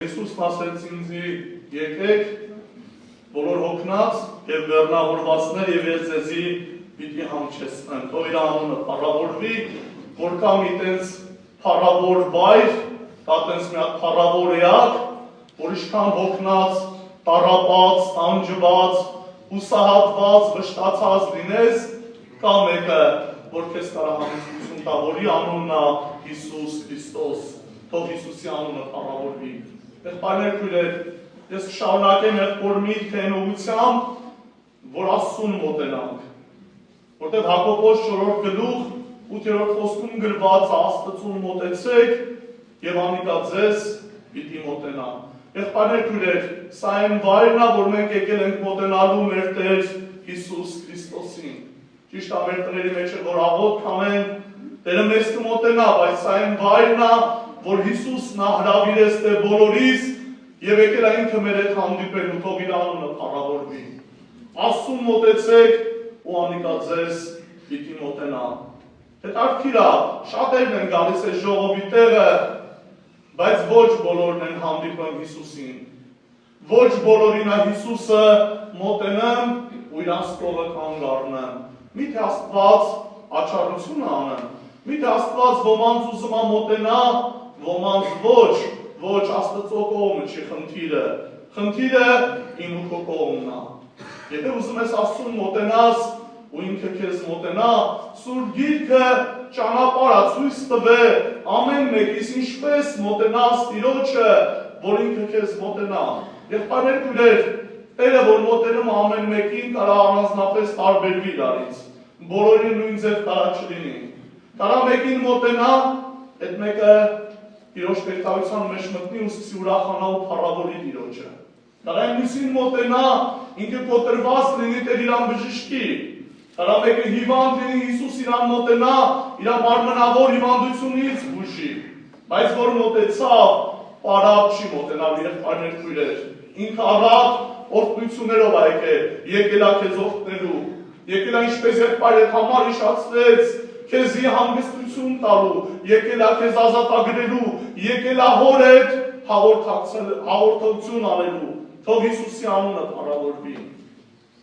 Հիսուսն ասեց ինձի եկեք բոլոր հոգնած և բեռնավորվածներ և ես ձեզի պիտի հանգչեցնեմ, թող իր անունը փառավորվի, որ կա մի տենց փառավոր վայր, կա տենց մի հատ փառավոր էակ, որ ինչքան հոգնած, տառապած, տանջված, հուսահատված, վշտացած լինես, կա մեկը, որ քեզ կարա հանգստություն տա, որի անունն է Հիսուս Քրիստոս, թող Հիսուսի անունը փառավորվի։ Եղբայրներ քույրեր, ես կշարունակեմ եղբոր միտքը այն ուղղությամբ, որ Աստծուն մոտենանք, որտեղ Հակոբոս 4-րդ գլուխ 8-րդ խոսքում գրված Աստծուն մոտեցեք եւ անիկա ձեզ պիտի մոտենա։ Եղբայրներ քույրեր, սա այն վայրն է, որ մենք եկել ենք մոտենալու մեր Տեր Հիսուս Քրիստոսին։ Ճիշտ է, մեր տների մեջ որ աղոթք անեն, Տերը մեզ կմոտենա, բայց սա այն վայրն է, որ Հիսուսն հրավիրեց թե բոլորիս եւ եկել է ինքը մեր հետ հանդիպելու, թող իր անունը փառավորվի։ Աստծուն մոտեցեք ու անիկա ձեզ պիտի մոտենա։ Հետաքրքիր է, շատերն են գալիս այս ժողովի տեղը, բայց ոչ բոլորն են հանդիպում Հիսուսին։ Ոչ բոլորին է Հիսուսը մոտենամ ու իրանց կողը կանգ առնեմ։ Միթե Աստված աչառություն անեմ, միթե Աստված ոմանց ուզում է մոտենա, ոմանց ոչ Աստծո կողմը չի խնդիրը, խնդիրը իմ ու քո կողմն է։ Եթե ուզում ես Աստծուն մոտենաս ու ինքը քեզ մոտենա, Սուրբ Գիրքը ճանապարհ է ցույց տվե ամեն մեկիս ինչպես մոտենաս Տիրոջը, որ ինքը քեզ մոտենա։ Եղբայրներ քույրեր, Տերը որ մոտենում ամեն մեկին կարա առանձնապես տարբերվի իրարից, բոլորին նույն ձև կարա չլինի։ Կարա մեկին մոտենա, այդ մեկը Տիրոջ տերտավության մեջ մտնի ու սկսի ուրախանա ու փառավորի Տիրոջը։ Կարա մյուսին մոտենա, ինքը կոտրված լինի Տեր իրան բժշկի։ Կարա մեկը հիվանդ լինի, Հիսուս իրան մոտենա, իր մարմնավոր հիվանդությունից բուժի։ Բայց որ մոտեցավ, պարապ չի մոտենալ եղբայրներ քույրեր։ Ինքը առատ օրհնություններով է եկել է քեզ օրհնելու, եկել է ինչպես եղբայրդ համար հիշացրեց, քեզի հանգստություն տալու, եկել է քեզ ազատագրելու, եկել է հոր հետ հաղորդակցություն անելու, թող Հիսուսի անունը փառավորվի։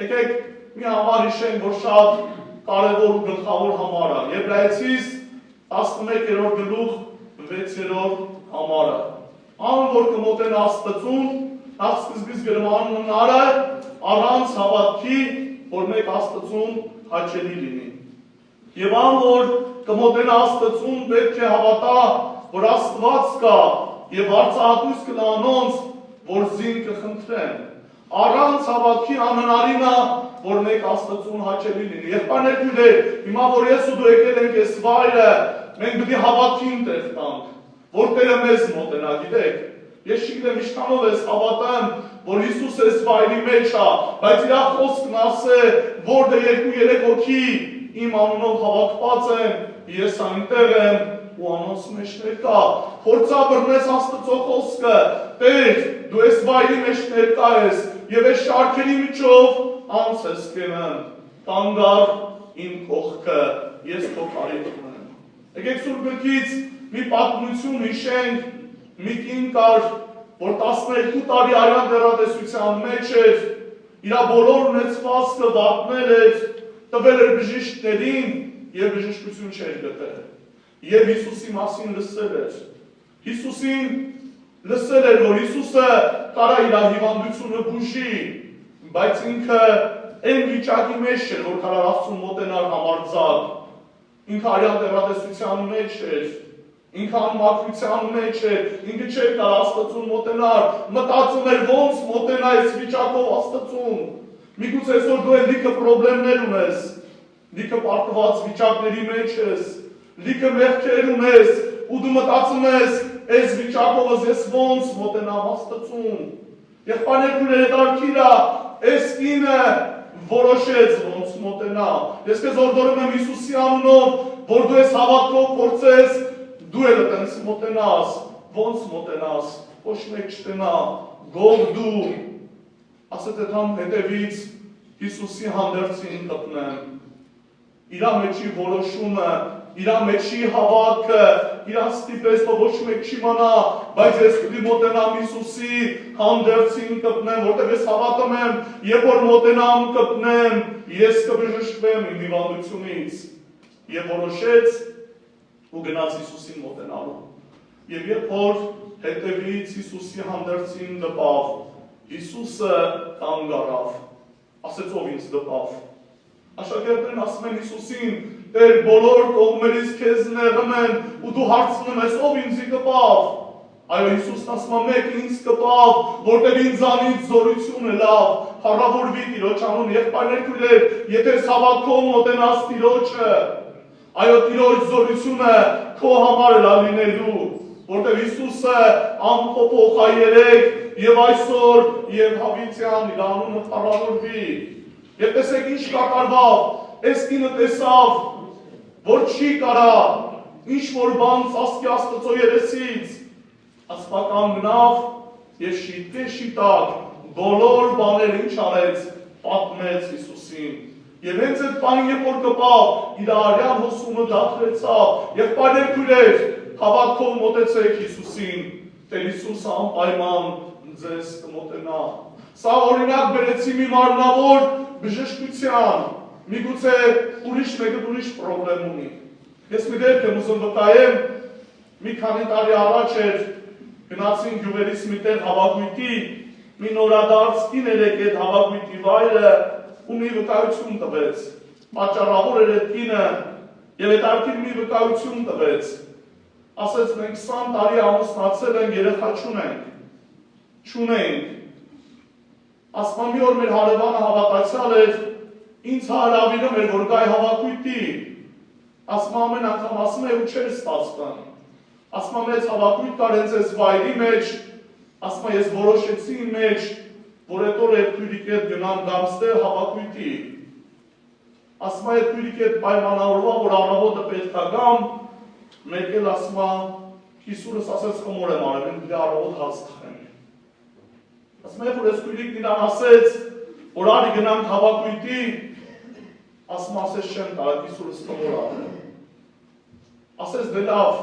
Եկեք մի համար հիշենք, որ շատ կարևոր ու գլխավոր համար է, Եբրայեցիս 11-րդ գլուխ 6-րդ համարը։ Ան որ կմոտենա Աստծուն, նախ սկզբից գրմանն արը, առանց հավատքի, որ մեկ Աստծուն հաճելի լինի։ Եվ ան որ կմոտենա Աստծուն պետք է հավատա, որ Աստված կա եւ արծաթույց կլանոնց, որ զին կխնդրեն։ Առանց հավատքի անհնարին է, որ մեկ Աստծուն հաճելի լինի։ Եղբայրներ քույրեր, հիմա որ ես ու դու եկել ենք այս վայրը, մենք պետք է հավատքին տեղ տանք, որ Տերը մեզ մոտենա, գիտեք։ Ես չգիտեմ ինչքանով ես հավատեմ, որ Հիսուս այս վայրի մեջ է, բայց իր խոսքն ասե, որտեղ 2-3 հոգի իմ անունով հավատված են, ես այնտեղ եմ ու անոնց մեջ ներկա։ Փորձաբռնես Աստծո խոսքը, Տեր, դու այս վայրի մեջ ներկա ես եւ այս շարքերի միջով անց ես կենեմ, կանգար իմ կողքը, ես քո կարիքն եմ։ Եկեք Սուրբ Գրքից մի պատմություն հիշենք, մի կին կար, որ 12 տարի արյան դեռատեսության մեջ էր, իր բոլոր ունեցվածքը վատնել էր, տվել էր բժիշկներին եւ բժշկություն չէր գտել։ Եվ Հիսուսի մասին լսել էր։ Հիսուսին լսել էր, որ Հիսուսը կարա իր հիվանդությունը բուժի, բայց ինքը այն վիճակի մեջ չէր, որ կարա Աստծուն մոտենալ համարձակ։ Ինքը արյան դեռատեսության մեջ էր, ինքը անմաքրության մեջ էր, ինքը չէր կարող Աստծուն մոտենալ, մտածում էր ոնց մոտենա այս վիճակով Աստծուն։ Միգուցե այսօր դու լիքը պրոբլեմներ ունես, լիքը պարտված վիճակների մեջ ես, լիքը մեղքեր ունես, ու դու մտածում ես այս վիճակով ես ոնց մոտենամ Աստծուն։ Եղբայրներ քույրեր, հետաքրքիր է, այս կինը որոշեց ոնց մոտենա։ Ես քեզ օրդորում եմ Հիսուսի անունով, որ դու ես հավատքով փորձես, դու էլ այդպես մոտենաս, ոնց մոտենաս, ոչ մեկ չտնա, գող դու, ասეთ այդամ հետևից Հիսուսի հանդերձին կպնեմ, իրա մեջի որոշումը իրա մեջի հավատքը, իրան ստիպեց, որ ոչ մեկ չիմանա, բայց ես պիտի մոտենամ Հիսուսի հանդերձին կպնեմ, որտեղ ես հավատում եմ, երբ որ մոտենամ կպնեմ, ես կբժշկվեմ իմ հիվանդությունից։ Եվ որոշեց ու գնաց Հիսուսին մոտենալու։ Եվ երբ որ հետևից Հիսուսի հանդերձին դպավ, Հիսուսը կանգ առավ, ասեց ով ինձ դպավ։ Աշակերտներն ասում են Հիսուսին, Տեր բոլոր կողմերից քեզ նեղում են ու դու հարցնում ես ով ինձի կպավ։ Այո, Հիսուսն ասում է մեկ ինձ կպավ, որտեղ ինձանից զորություն է լավ, փառավորվի Տիրոջ անուն, եղբայրներ քույրեր, եթե հավատքով մոտենաս Տիրոջը, այո, Տիրոջ զորությունը քո համար է լինելու, որտեղ Հիսուսը անփոփոխ է երեք եւ այսօր եւ հավիտյան իր անունը փառավորվի։ Եվ տեսեք ինչ կատարվավ, այս կինը տեսավ, որ չի կարա, ինչ որ բան ծածկի Աստծո երեսից, ասպական գնավ եւ շիտակ բոլոր բաները ինչ արեց, պատմեց Հիսուսին։ Եւ հենց այդ բանը երբ որ կպավ, իր արյան հոսումը դադարեցավ, եւ բարեր քույրեր, հավատքով մոտեցեք Հիսուսին, Տեր Հիսուսը անպայման ձեզ կմոտենա։ Սա օրինակ բերեցի մի մարմնավոր բժշկության, միգուցե ուրիշ մեկը ուրիշ պրոբլեմ ունի։ Ես մի դեպք եմ ուզում վկայեմ, մի քանի տարի առաջ էր գնացին գյուղերից մի տեղ հավաքույթի, մի նորադարձ կին էր եկել այդ հավաքույթի վայրը ու մի վկայություն տվեց։ Պատճառավոր էր այդ կինը եւ այդ արկին մի վկայություն տվեց։ Ասեց մենք 20 տարի ամուսնացել ենք, երեխա չունենք։ Ասում մի օր մեր հարևանը հավատացյալ էր, ինձ հրավիրում էր, որ գայ հավաքույթի։ Ասում ամեն անգամ ասում է ու չէր ստացվում։ Ասում մեծ հավաքույթ կար հենց այս վայրի մեջ, ասում ես որոշեցի իմ մեջ, որ այդ օր այդ քույրիկի հետ գնամ գամստեր հավաքույթի։ Ասում այդ քույրիկի հետ պայմանավորվա, որ առավոտը պետք է գամ, մեկ էլ ասում Հիսուսս ասեց խմոր եմ արել, մենք առավոտ հաց թխենք։ Ասում է, որ ես քույրիկն իրան ասեց, որ արի գնանք հավաքույթի, ասում ասեց չեմ կարող Հիսուսս խմոր արել։ Ասեց դե լավ,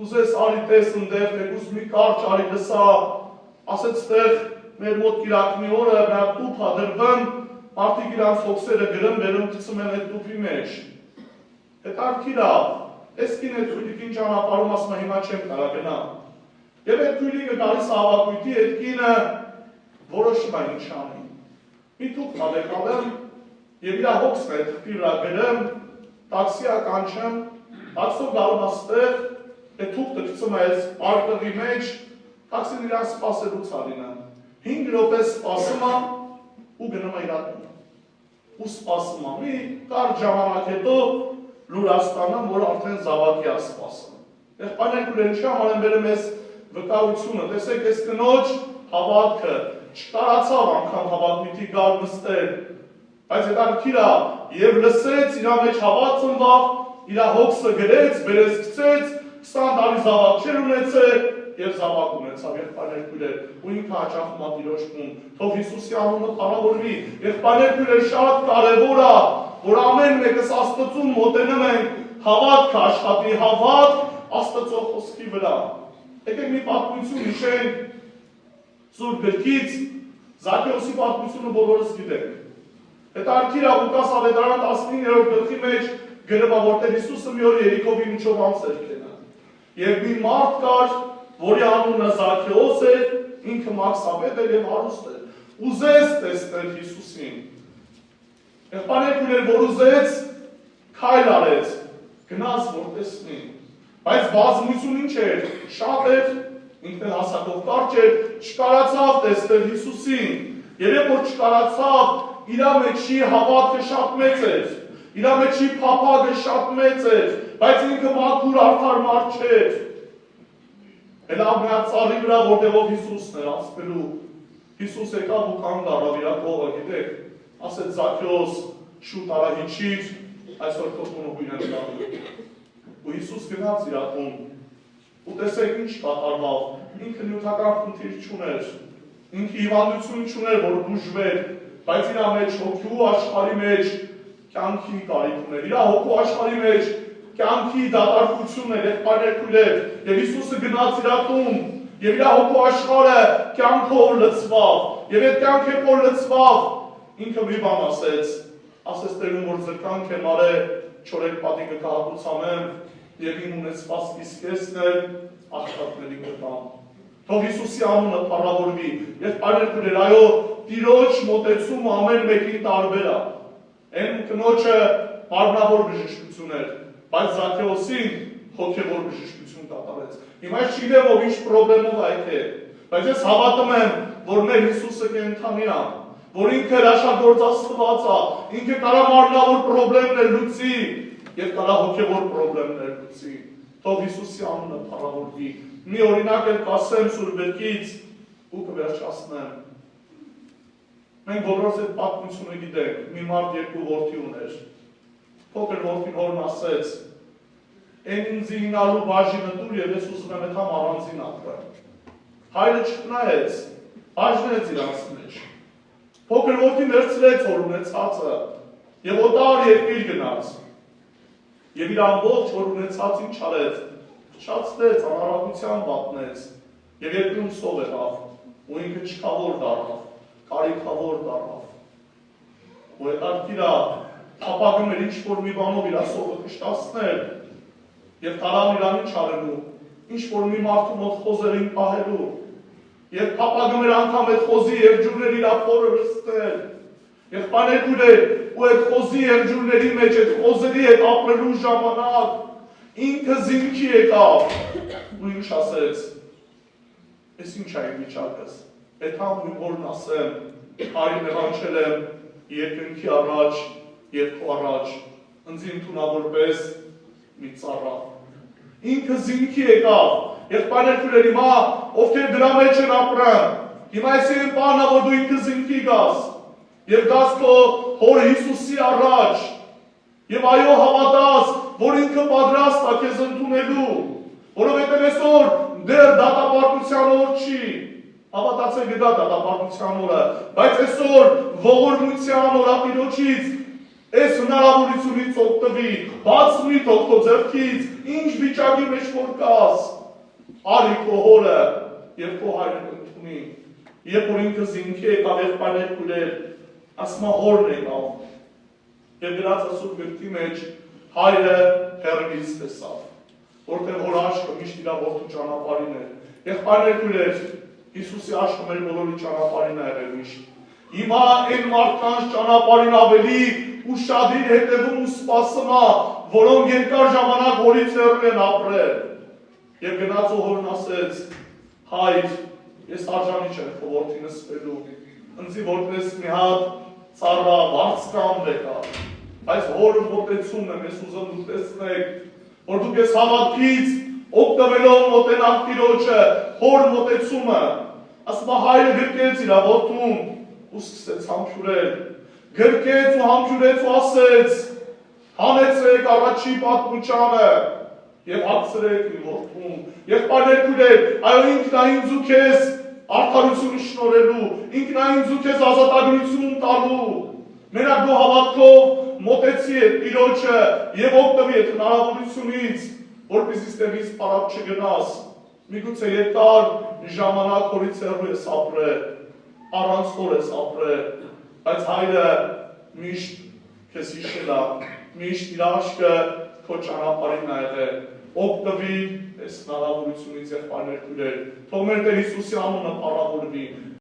ուզես արի տես ընդեղ, թեկուզ մի կարճ արի լսա, ասեց ստեղ մեր մոտ կիրակնի օրը մի հատ տուփ ա դրվում, մարդիկ իրանց հոգսերը գրում, բերում գցում են այդ տուփի մեջ։ Հետարքիր ա, այս կին այդ քույրիկին ճանապարհում ասում է հիմա չեմ կարող գնամ։ Եվ այդ քույրիկը գալիս հավաքույթի, այդ կինը որոշում է ինչ անի։ Մի թուփ հավեկալեմ եւ իր հոգսն է թփի վրա գրեմ, տաքսիա կանչեմ, տաքսով գալու աստեղ, այդ թուփը գցում է այս արկղի մեջ, տաքսին իրան սպասելուց ալինա։ 5 րոպե սպասում է ու գնում է իր տուն։ Ու սպասում է, մի կարճ ժամանակ հետո լուրաստանում, որ արդեն զավակի է սպասում։ Եղբայրներ քույրեր, ինչի համար եմ բերում այս վկայությունը, տեսեք այս կնոջ հավատքը, չկարացավ անգամ հավատմիթի գալ նստել, բայց հետաքրքիր է, եւ լսեց, իր մեջ հավատ ծնվավ, իր հոգսը գրեց, բերեց գցեց, 20 տարի զավակ չէր ունեցել եւ զավակ ունեցավ եղբայրներ քույրեր, ու ինքը հաճախում է Տիրոջն, թող Հիսուսի անունը փառավորվի։ Եղբայրներ քույրեր, շատ կարեւոր է, որ ամեն մեկս Աստծուն մոտենում ենք հավատք աշխատի, հավատք Աստծո խոսքի վրա։ Եկեք մի պատմություն հիշենք Սուրբ գրքից, Զաքեոսի պատմությունը բոլորս գիտենք։ Հետաքրքիր է Ղուկաս ավետարան 19-րդ գլխի մեջ գրվում է, որտեղ Հիսուսը մի օր Երիքովի միջով անցել կենա։ Եվ մի մարդ կար, որի անունը Զաքեոս էր, ինքը մաքսաբեդ էր եւ հարուստ էր։ Ուզեց տեսնել Հիսուսին։ Եղբայրներ քույրեր, որ ուզեց, քայլ արեց, գնաց որ տեսնի։ Բայց բազմություն ինչ էր, շատ էր, ինքն էլ հասակով կարճ էր, չկարացավ տեսնել Հիսուսին։ Եվ երբ որ չկարացավ, իր մեջի հավատքը շատ մեծ էր, իր մեջի փափագը շատ մեծ էր, բայց ինքը մաքուր արդար մարդ չէր։ Հելավ մի հատ ծառի վրա, որտեղով Հիսուսն էր անցնելու։ Հիսուս եկավ ու կանգ առավ իր կողը, գիտեք, ասեց Զաքեոս, շուտ արա հիչիր, այսօր քո տունը հույն եմ գալու։ Ու Հիսուս գնաց իր տուն։ Ու տեսեք ինչ կատարվավ, ինքը նյութական խնդիր չուներ, ինքը հիվանդություն չուներ, որ բուժվեր, բայց իր մեջ հոգու աշխարհի մեջ կյանքի կարիք ուներ, իր հոգու աշխարհի մեջ կյանքի դատարկությունն էր, եղբայրներ քույրեր, եւ Հիսուսը գնաց իր տուն, եւ իր հոգու աշխարհը կյանքով լցվավ, եւ այդ կյանքով որ լցվավ, ինքը մի բան ասեց Տերուն, որ զրկանք եմ արել, չորեք պատիկը կհատուցանեմ, եւ իմ ունեցված իսկեսն էլ աղքատների կտամ։ Թող Հիսուսի անունը փառավորվի, եղբայրներ քույրեր, այո, Տիրոջ մոտեցումը ամեն մեկին տարբեր է։ Այն կնոջը մարմնավոր բժշկություն էր, բայց Զաքեոսին հոգևոր բժշկություն կատարեց։ Հիմա չգիտեմ ով ինչ պրոբլեմով այդ է, բայց ես հավատում եմ, որ մեր Հիսուսը կենդանի է, որ ինքը հրաշագործ Աստված է, ինքը կարա մարմնավոր պրոբլեմներ լուծի եւ կարա հոգևոր պրոբլեմներ լուծի։ Թող Հիսուսի անունը փառավորվի։ Մի օրինակ էլ կասեմ Սուրբ Գրքից ու կվերջացնեմ։ Մենք բոլորս այդ պատմությունը գիտենք, մի մարդ երկու որդի ուներ։ Փոքր որդին հորն ասեց. «Էն ինձ ինալու բաժինը տուր եւ ես ուզում եմ այդ համ առանձին ապրեմ»։ Հայրը չխնայեց, բաժնեց իրանց մեջ։ Փոքր որդին վերցրեց հոր ունեցածը եւ օտար երկիր գնաց։ Եվ իր ամբողջ հոր ունեցածին չարեց, փչացրեց, անարատության վատնեց եւ երկրում սով եղավ, ու ինքը չքավոր դառավ, կարիքավոր դառավ։ Ու հետաքրքիր է, ապագում էր ինչ-որ մի բանով իր սովը կշտացնել եւ տարան իրան ինչ արելու, ինչ-որ մի մարդու մոտ խոզերին պահելու եւ ապագում էր անգամ այդ խոզի երջուրների իր ապորը լստել։ Եղբայրներ քույրեր, ու այդ խոզի երջուրների մեջ, այդ խոզերի հետ ապրելու ժամանակ ինքը զինքի եկավ ու ինչ ասեց. «Ես ինչ է իմ վիճակս, այդ համ որն ասեմ, հայր մեղանչել եմ երկնքի առաջ եւ քո առաջ, ինձ ընդունավորպես մի ծառա»։ Ինքը զինքի եկավ, եղբայրներ քույրեր, հիմա ովքեր դրա մեջ են ապրում, հիմա ես այն բանն է, որ դու ինքը զինքի գաս եւ գաս քո հոր Հիսուսի առաջ եւ այո հավատաս, որ ինքը պատրաստ է քեզ ընդունելու, որովհետեւ այսօր դեռ դատապարտության օր չի, հավատացեք գտա դատապարտության օրը, բայց այսօր ողորմության օրատիրոջից այս հնարավորությունից օգտվի, բացվի թող քո ձեռքից, ինչ վիճակի մեջ որ կաս, արի քո հորը եւ քո հայրը ընդունի, երբ որ ինքը զինքի եկավ եղբայրներ քույրեր, ասма հորն եկավ, եւ դրանց Սուրբ Գրքի մեջ հայրը հեռվից տեսավ, որտեղ հոր աչքը միշտ իր որդու ճանապարհին էր։ Եղբայրներ քույրեր, Հիսուսի աչքը մեր բոլորի ճանապարհին է եղել միշտ։ Հիմա այն մարդկանց ճանապարհին ավելի ուշադիր հետևում ու սպասում է, որոնք երկար ժամանակ հորից հեռու են ապրել։ Եվ գնաց ու հորն ասեց. «Հայր, ես արժանի չեմ քո որդինս սպելու, ինձի որպես մի հատ ծառա բարձրան եկա, բայց հորը մոտեցումն եմ, ես ուզում դուք տեսնեք, որ դուք ես հավատքից օգտվելով մոտենաք Տիրոջը, հոր մոտեցումը, ասма հայրը գրկեց իր որդուն ու սկսեց համբուրել, գրկեց ու համբուրեց ու ասեց. հանեցեք առաջի պատմությանը եւ հացրեք իր որդուն։ Եղբայրներ քույրեր, այո ինքն է ինձ ու քեզ արդարություն շնորհելու, ինքն է ինձ ու քեզ ազատագրություն տալու։ Մենակ դու հավատքով մոտեցի այդ Տիրոջը եւ օգտվի այդ հնարավորությունից, որպեսզի ստեղից պարապ չգնաս։ Միգուցե երկար ժամանակ հորից հեռու ես ապրել, առանց հոր ես ապրել, բայց հայրը միշտ քեզ հիշել է, միշտ իր աչքը քո ճանապարհին է եղել։ Օգտվի այս հնարավորությունից եղբայրներ քույրեր, թող մեր Տեր Հիսուսի անունը փառավորվի,